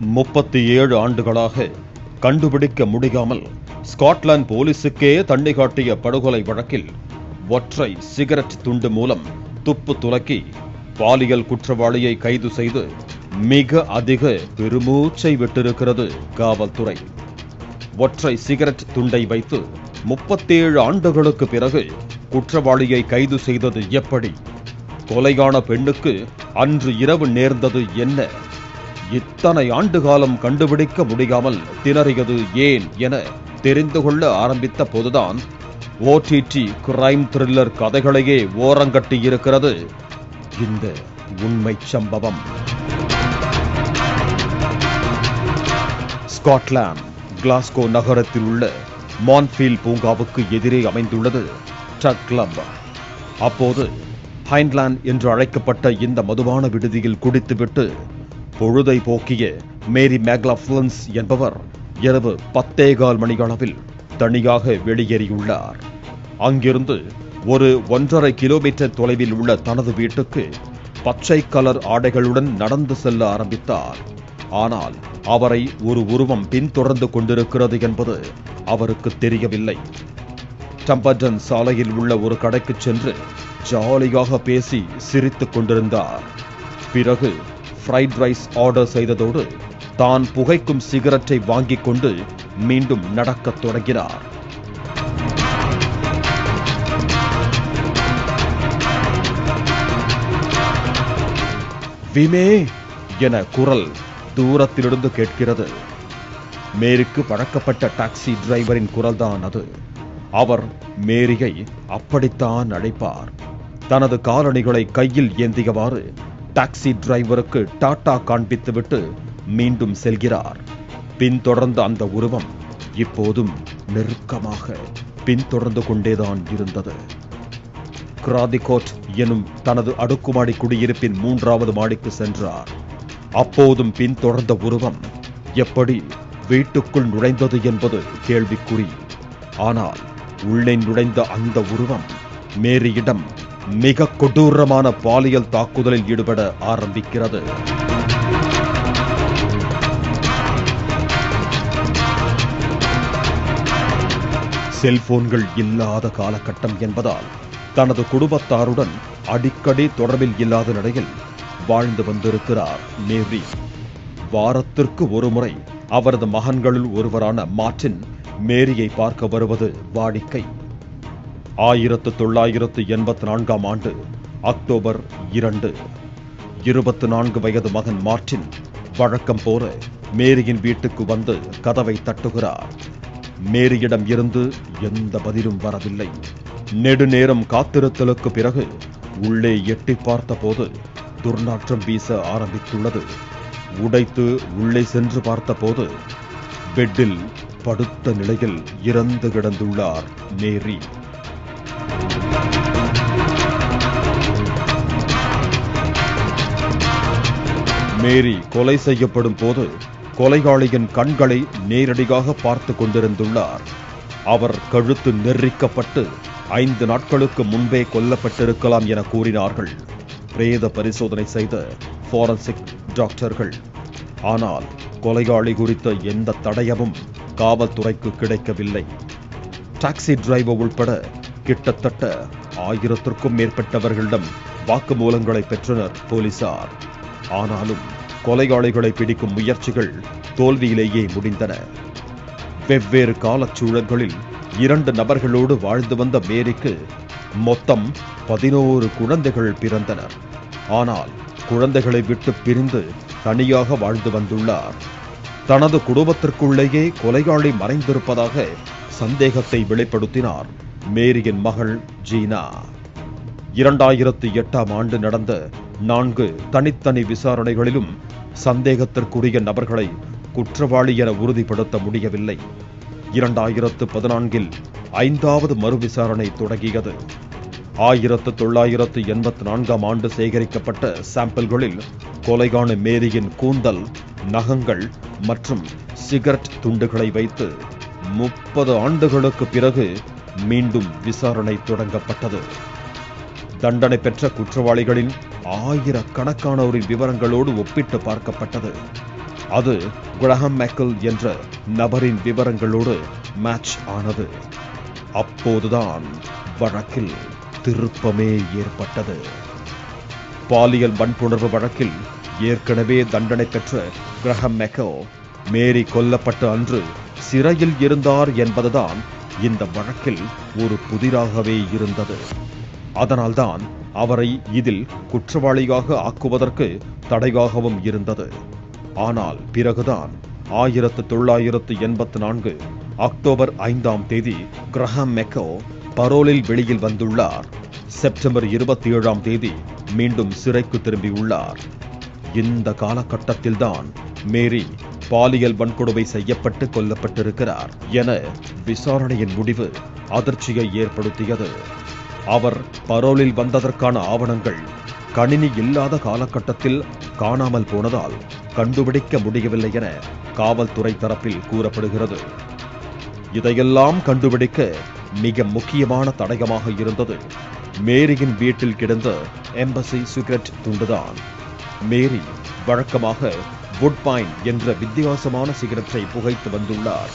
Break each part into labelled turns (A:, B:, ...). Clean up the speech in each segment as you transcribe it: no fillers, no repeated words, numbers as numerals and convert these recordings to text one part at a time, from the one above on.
A: 37 ஆண்டுகளாக கண்டுபிடிக்க முடியாமல் ஸ்காட்லாந்து போலீசுக்கே தண்ணி காட்டிய படுகொலை வழக்கில் ஒற்றை சிகரெட் துண்டு மூலம் துப்பு துலக்கி பாலியல் குற்றவாளியை கைது செய்து மிக அதிக பெருமூச்சை விட்டிருக்கிறது காவல்துறை. ஒற்றை சிகரெட் துண்டை வைத்து 37 ஆண்டுகளுக்கு பிறகு குற்றவாளியை கைது செய்தது எப்படி? கொலையான பெண்ணுக்கு அன்று இரவு நேர்ந்தது என்ன? இத்தனை ஆண்டு காலம் கண்டுபிடிக்க முடியாமல் திணறியது ஏன் என தெரிந்து கொள்ள ஆரம்பித்த போதுதான் OTT கிரைம் த்ரில்லர் கதைகளையே ஓரங்கட்டியிருக்கிறது இந்த உண்மை சம்பவம். ஸ்காட்லாந்து கிளாஸ்கோ நகரத்தில் உள்ள மான்ஃபீல்ட் பூங்காவுக்கு எதிரே அமைந்துள்ளது டக் கிளப். அப்போது ஹைண்ட்லாண்ட் என்று அழைக்கப்பட்ட இந்த மதுபான விடுதியில் குடித்துவிட்டு பொழுதை போக்கிய மேரி மேக்லாஃப்லின்ஸ் என்பவர் இரவு 10:15 மணியளவில் தனியாக வெளியேறியுள்ளார். அங்கிருந்து ஒரு 1.5 கிலோமீட்டர் தொலைவில் உள்ள தனது வீட்டுக்கு பச்சை கலர் ஆடைகளுடன் நடந்து செல்ல ஆரம்பித்தார். ஆனால் அவரை ஒரு உருவம் பின்தொடர்ந்து கொண்டிருக்கிறது என்பது அவருக்கு தெரியவில்லை. டம்பர்டன் சாலையில் உள்ள ஒரு கடைக்கு சென்று ஜாலியாக பேசி சிரித்துக் கொண்டிருந்தார். பிறகு ஃப்ரைட் ரைஸ் ஆர்டர் செய்ததோடு தான் புகைக்கும் சிகரெட்டை வாங்கிக் கொண்டு மீண்டும் நடக்கத் தொடங்கினார். விமே என குரல் தூரத்திலிருந்து கேட்கிறது. மேரிக்கு பழக்கப்பட்ட டாக்ஸி டிரைவரின் குரல்தான் அது. அவர் மேரியை அப்படித்தான் அழைப்பார். தனது காலணிகளை கையில் ஏந்தியவாறு டாக்ஸி டிரைவருக்கு டாடா காண்பித்துவிட்டு மீண்டும் செல்கிறார். பின்தொடர்ந்த அந்த உருவம் இப்போதும் நெருக்கமாக பின்தொடர்ந்து கொண்டேதான் இருந்தது. கிராதிகோட் எனும் தனது அடுக்குமாடி குடியிருப்பின் 3வது மாடிக்கு சென்றார். அப்போதும் பின்தொடர்ந்த உருவம் எப்படி வீட்டுக்குள் நுழைந்தது என்பது கேள்விக்குறி. ஆனால் உள்ளே நுழைந்த அந்த உருவம் மேரியிடம் மிக கொடூரமான பாலியல் தாக்குதலில் ஈடுபட ஆரம்பிக்கிறது. செல்போன்கள் இல்லாத காலகட்டம் என்பதால் தனது குடும்பத்தாருடன் அடிக்கடி தொடர்பில் இல்லாத நிலையில் வாழ்ந்து வந்திருக்கிறார் மேரி. வாரத்திற்கு ஒருமுறை அவரது மகன்களுள் ஒருவரான மார்டின் மேரியை பார்க்க வருவது வாடிக்கை. 1984 ஆண்டு அக்டோபர் 2, 24 வயது மகன் மார்டின் வழக்கம் போல மேரியின் வீட்டுக்கு வந்து கதவை தட்டுகிறார். மேரியிடம் இருந்து எந்த பதிலும் வரவில்லை. நெடுநேரம் காத்திருத்தலுக்கு பிறகு உள்ளே எட்டி பார்த்தபோது துர்நாற்றம் வீச ஆரம்பித்துள்ளது. உடைத்து உள்ளே சென்று பார்த்தபோது பெட்டில் படுத்த நிலையில் இறந்து கிடந்துள்ளார் மேரி. மேரி கொலை செய்யப்படும் போது கொலையாளியின் கண்களை நேரடியாக பார்த்து கொண்டிருந்துள்ளார். அவர் கழுத்து நெரிக்கப்பட்டு 5 நாட்களுக்கு முன்பே கொல்லப்பட்டிருக்கலாம் என கூறினார்கள் பிரேத பரிசோதனை செய்த ஃபாரன்சிக் டாக்டர்கள். ஆனால் கொலையாளி குறித்த எந்த தடயமும் காவல்துறைக்கு கிடைக்கவில்லை. டாக்ஸி டிரைவர் உள்பட கிட்டத்தட்ட 1000க்கும் மேற்பட்டவர்களிடம் வாக்குமூலங்களை பெற்றனர் போலீசார். ஆனாலும் கொலையாளிகளை பிடிக்கும் முயற்சிகள் தோல்வியிலேயே முடிந்தன. வெவ்வேறு காலச்சூழல்களில் 2 நபர்களோடு வாழ்ந்து வந்த மேரிக்கு மொத்தம் 11 குழந்தைகள் பிறந்தனர். ஆனால் குழந்தைகளை விட்டு பிரிந்து தனியாக வாழ்ந்து வந்துள்ளார். தனது குடும்பத்திற்குள்ளேயே கொலையாளி மறைந்திருப்பதாக சந்தேகத்தை வெளிப்படுத்தினார் மேரியின் மகள் ஜீனா. 2008 ஆண்டு நடந்த 4 தனித்தனி விசாரணைகளிலும் சந்தேகத்திற்குரிய நபர்களை குற்றவாளி என உறுதிப்படுத்த முடியவில்லை. 2014 5வது மறு விசாரணை தொடங்கியது. 1984 ஆண்டு சேகரிக்கப்பட்ட சாம்பிள்களில் கொலையான மேரியின் கூந்தல், நகங்கள் மற்றும் சிகரெட் துண்டுகளை வைத்து 30 ஆண்டுகளுக்கு பிறகு மீண்டும் விசாரணை தொடங்கப்பட்டது. தண்டனை பெற்ற குற்றவாளிகளின் 1000கணக்கானோரின் விவரங்களோடு ஒப்பிட்டு பார்க்கப்பட்டது. அது கிரஹாம் மெக்கல் என்ற நபரின் விவரங்களோடு மேட்ச் ஆனது. அப்போதுதான் வழக்கில் திருப்பமே ஏற்பட்டது. பாலியல் வன்புணர்வு வழக்கில் ஏற்கனவே தண்டனை பெற்ற கிரஹாம் மெக்கல் மேரி கொல்லப்பட்ட அன்று சிறையில் இருந்தார் என்பதுதான் இந்த வழக்கில் ஒரு புதிராகவே இருந்தது. அதனால்தான் அவரை இதில் குற்றவாளியாக ஆக்குவதற்கு தடையாகவும் இருந்தது. ஆனால் பிறகுதான் 1984 அக்டோபர் 5ஆம் தேதி கிரஹாம் மெக்கல் பரோலில் வெளியில் வந்துள்ளார். செப்டம்பர் 27ஆம் தேதி மீண்டும் சிறைக்கு திரும்பியுள்ளார். இந்த காலகட்டத்தில்தான் மேரி பாலியல் வன்கொடுமை செய்யப்பட்டு கொல்லப்பட்டிருக்கிறார் என விசாரணையின் முடிவு அதிர்ச்சியை ஏற்படுத்தியது. அவர் பரோலில் வந்ததற்கான ஆவணங்கள் கணினி இல்லாத காலகட்டத்தில் காணாமல் போனதால் கண்டுபிடிக்க முடியவில்லை என காவல்துறை தரப்பில் கூறப்படுகிறது. இதையெல்லாம் கண்டுபிடிக்க மிக முக்கியமான தடயமாக இருந்தது மேரியின் வீட்டில் கிடந்த எம்பசி சிகரெட் துண்டுதான். மேரி வழக்கமாக வுட்பைன் என்ற வித்தியாசமான சிகரெட்டை புகைத்து வந்துள்ளார்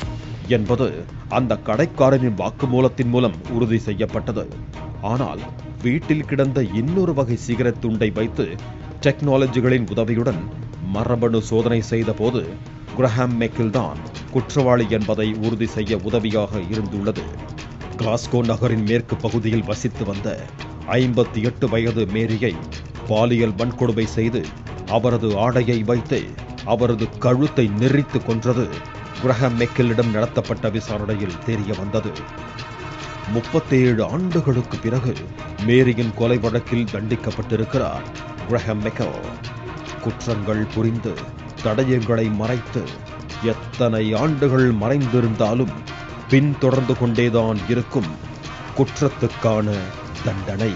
A: என்பது அந்த கடைக்காரனின் வாக்குமூலத்தின் மூலம் உறுதி செய்யப்பட்டது. ஆனால் வீட்டில் கிடந்த இன்னொரு வகை சிகரெட் துண்டை வைத்து டெக்னாலஜிகளின் உதவியுடன் மரபணு சோதனை செய்த போது கிரஹாம் மெக்கல் தான் குற்றவாளி என்பதை உறுதி செய்ய உதவியாக இருந்துள்ளது. கிளாஸ்கோ நகரின் மேற்கு பகுதியில் வசித்து வந்த 58 வயது மேரியை பாலியல் வன்கொடுமை செய்து அவரது ஆடையை வைத்து அவரது கழுத்தை நெரித்து கொன்றது கிரஹாம் மெக்கலிடம் நடத்தப்பட்ட விசாரணையில் தெரிய வந்தது. 37 ஆண்டுகளுக்கு பிறகு மேரியின் கொலை வழக்கில் தண்டிக்கப்பட்டிருக்கிறார் கிரஹாம் மெக்கல். குற்றங்கள் புரிந்து தடயங்களை மறைத்து எத்தனை ஆண்டுகள் மறைந்திருந்தாலும் பின்தொடர்ந்து கொண்டேதான் இருக்கும் குற்றத்துக்கான தண்டனை.